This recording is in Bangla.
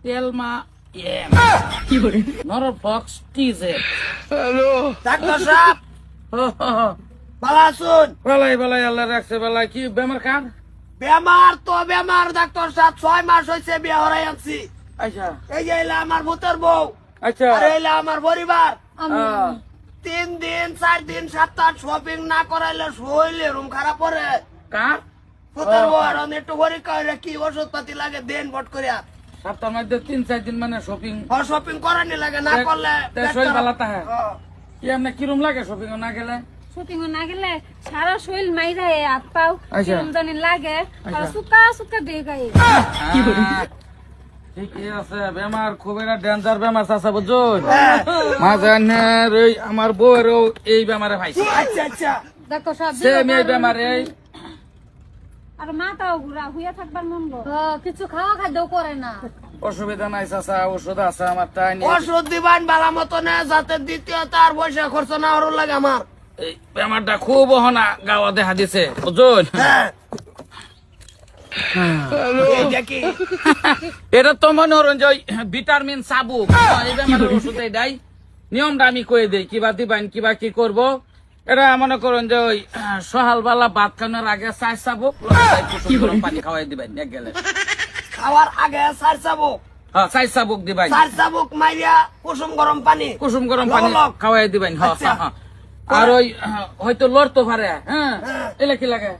তেলমা নরফক্স টিজে। হ্যালো ডাক্তার সাহেব ভালো আছুন? বেলাই বেলাই আল্লাহ রাখছে বেলাই। কি বেমার খান? বেমার তো বেমার ডাক্তার সাহেব, 6 মাস হয়েছে বিয়ে হরাই আনছি। আচ্ছা এই যে এলা আমার ভূতের বউ, আচ্ছা আর এলা আমার পরিবার। আহ, 3 দিন 4 দিন সপ্তাহ শপিং না করাইলে শরীরে রুম খারাপ করে। কার ভূতের বউ আর একটু পরীক্ষা হইলে কি ওষুধ পাতি লাগে দেন বট করিয়া। সপ্তাহের মধ্যে 3-4 দিন মানে শপিং শপিং করানি লাগে, না করলে শরীর ভালো থাকে। হ্যাঁ। কি আপনার কিরম লাগে শপিং না গেলে? শুটিং না গেলে সারা শরীর মাইরা হাত পাও আচ্ছা। কিরম জানি লাগে, আর আচ্ছা। সুকা সুকা দিয়ে গায়ে। ঠিকই আছে, বেমার খুব একটা ডেঞ্জার বেমার চাচা বুঝুন। মাঝানের এই আমার বউয়েরও এই বেমারে ভাইছে, আচ্ছা আচ্ছা দেখো সব সেম এই বেমারে। আর মাথাও ঘুরা হইয়া থাকবার মন গো। কিছু খাওয়া খাদ্য করে না। অসুবিধা নাই চাচা, ওষুধ আছে আমার তাই নিয়ে। ওষুধ দিবান ভালো মতো না, যাতে দ্বিতীয় তার পয়সা খরচ না হরো লাগে আমার। এই বেমারটা খুব অহনা গাওয়া দেখা দিছে বুঝুন। হ্যাঁ এইটা কি? এটা তো মনে হরণ যে ওই ভিটামিন সাবুক, এই বেমারের ওষুধ দেয়। নিয়মটা আমি কয়ে দিই কিবা দিবেন কিবা কি করব। এটা মনে করুন যে ওই সকালবেলা ভাত খাওয়ানোর আগে 4 চাবুক গরম পানি খাওয়াই দিবেন এক গেলে। খাওয়ার আগে 4 চাবুক, হ্যাঁ 4 চাবুক দিবেন, 4 চাবুক মাইরা কুসুম গরম পানি, কুসুম গরম পানি লবণ। খাওয়াই দিবেন। হ্যাঁ আচ্ছা। হ্যাঁ। আর ওই হয়তো লড়তে পারে। হ্যাঁ এলে কি লাগে?